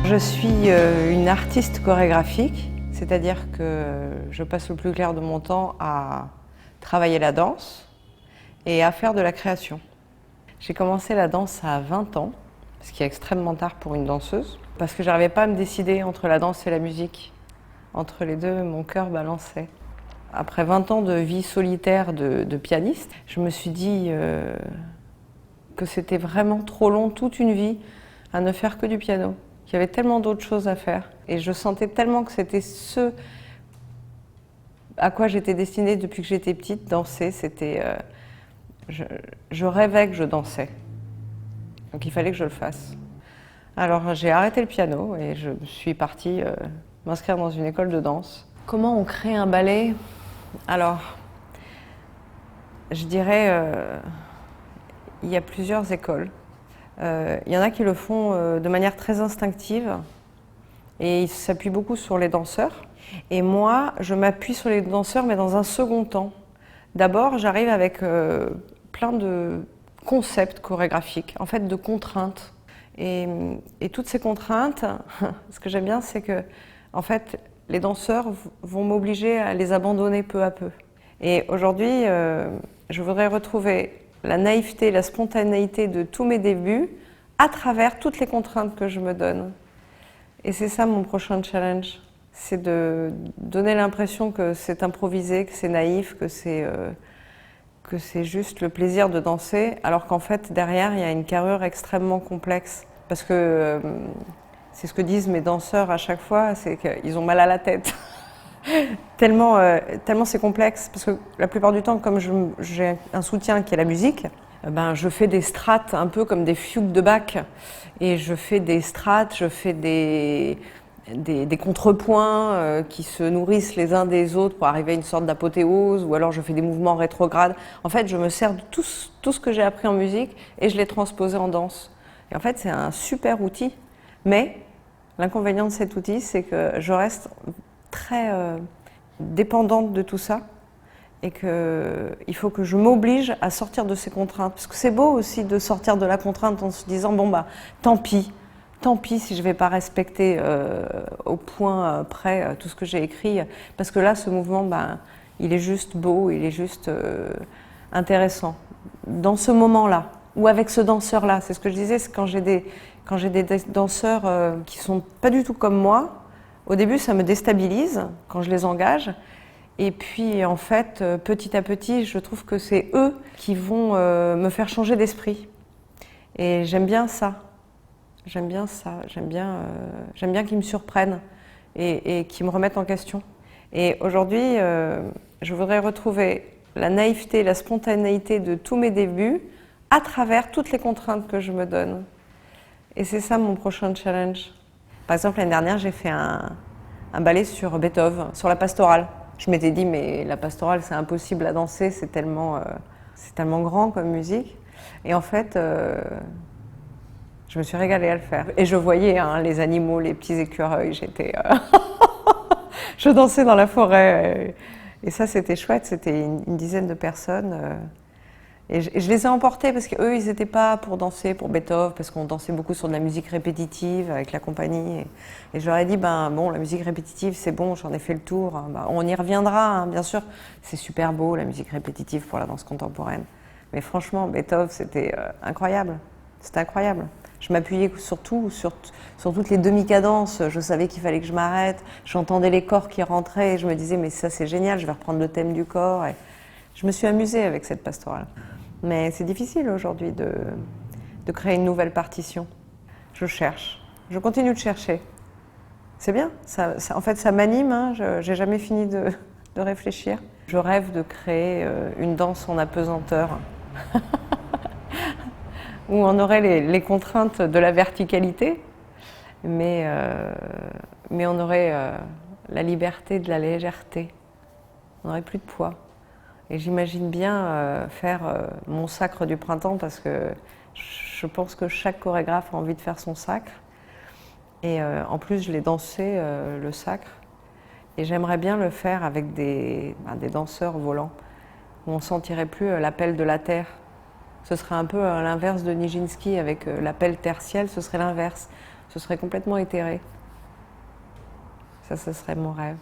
Je suis une artiste chorégraphique, c'est-à-dire que je passe le plus clair de mon temps à travailler la danse et à faire de la création. J'ai commencé la danse à 20 ans, ce qui est extrêmement tard pour une danseuse, parce que j'arrivais pas à me décider entre la danse et la musique. Entre les deux, mon cœur balançait. Après 20 ans de vie solitaire de pianiste, je me suis dit que c'était vraiment trop long, toute une vie, à ne faire que du piano. Il y avait tellement d'autres choses à faire. Et je sentais tellement que c'était ce à quoi j'étais destinée depuis que j'étais petite, danser. Je rêvais que je dansais. Donc il fallait que je le fasse. Alors j'ai arrêté le piano et je suis partie m'inscrire dans une école de danse. Comment on crée un ballet? Alors, je dirais, il y a plusieurs écoles. Il y en a qui le font de manière très instinctive et ils s'appuient beaucoup sur les danseurs. Et moi, je m'appuie sur les danseurs, mais dans un second temps. D'abord, j'arrive avec plein de concepts chorégraphiques, en fait de contraintes. Et toutes ces contraintes, ce que j'aime bien, c'est que en fait, les danseurs vont m'obliger à les abandonner peu à peu. Et aujourd'hui, je voudrais retrouver la naïveté, la spontanéité de tous mes débuts à travers toutes les contraintes que je me donne. Et c'est ça mon prochain challenge, c'est de donner l'impression que c'est improvisé, que c'est naïf, que c'est juste le plaisir de danser, alors qu'en fait, derrière, il y a une carrure extrêmement complexe. Parce que c'est ce que disent mes danseurs à chaque fois, c'est qu'ils ont mal à la tête. tellement c'est complexe, parce que la plupart du temps, comme j'ai un soutien qui est la musique, ben, je fais des strates un peu comme des fugues de Bach. Et je fais des strates, je fais des contrepoints qui se nourrissent les uns des autres pour arriver à une sorte d'apothéose, ou alors je fais des mouvements rétrogrades. En fait, je me sers de tout ce que j'ai appris en musique et je l'ai transposé en danse. Et en fait, c'est un super outil. Mais l'inconvénient de cet outil, c'est que je reste très dépendante de tout ça et qu'il faut que je m'oblige à sortir de ces contraintes. Parce que c'est beau aussi de sortir de la contrainte en se disant « bon bah, tant pis si je ne vais pas respecter au point près tout ce que j'ai écrit ». Parce que là, ce mouvement, ben, il est juste beau, il est juste intéressant. Dans ce moment-là, ou avec ce danseur-là, c'est ce que je disais, c'est quand j'ai des danseurs qui ne sont pas du tout comme moi, au début, ça me déstabilise quand je les engage. Et puis, en fait, petit à petit, je trouve que c'est eux qui vont me faire changer d'esprit. Et j'aime bien ça. J'aime bien ça. J'aime bien qu'ils me surprennent et qu'ils me remettent en question. Et aujourd'hui, je voudrais retrouver la naïveté, la spontanéité de tous mes débuts à travers toutes les contraintes que je me donne. Et c'est ça mon prochain challenge. Par exemple, l'année dernière, j'ai fait un ballet sur Beethoven, sur la pastorale. Je m'étais dit, mais la pastorale, c'est impossible à danser, c'est tellement grand comme musique. Et en fait, je me suis régalée à le faire. Et je voyais les animaux, les petits écureuils, je dansais dans la forêt. Et ça, c'était chouette, c'était une dizaine de personnes. Et je les ai emportés parce qu'eux, ils n'étaient pas pour danser pour Beethoven, parce qu'on dansait beaucoup sur de la musique répétitive avec la compagnie. Et je leur ai dit, ben bon, la musique répétitive, c'est bon, j'en ai fait le tour. Ben, on y reviendra, bien sûr. C'est super beau, la musique répétitive pour la danse contemporaine. Mais franchement, Beethoven, c'était incroyable. C'était incroyable. Je m'appuyais surtout sur toutes les demi-cadences. Je savais qu'il fallait que je m'arrête. J'entendais les corps qui rentraient et je me disais, mais ça, c'est génial, je vais reprendre le thème du corps. Et je me suis amusée avec cette pastorale. Mais c'est difficile aujourd'hui de créer une nouvelle partition. Je cherche, je continue de chercher. C'est bien, en fait ça m'anime, hein, j'ai jamais fini de réfléchir. Je rêve de créer une danse en apesanteur, où on aurait les contraintes de la verticalité, mais on aurait la liberté de la légèreté, on n'aurait plus de poids. Et j'imagine bien faire mon sacre du printemps parce que je pense que chaque chorégraphe a envie de faire son sacre. Et en plus, je l'ai dansé, le sacre. Et j'aimerais bien le faire avec des danseurs volants, où on ne sentirait plus l'appel de la terre. Ce serait un peu l'inverse de Nijinsky avec l'appel tertiel, ce serait l'inverse. ce serait complètement éthéré. Ça, ce serait mon rêve.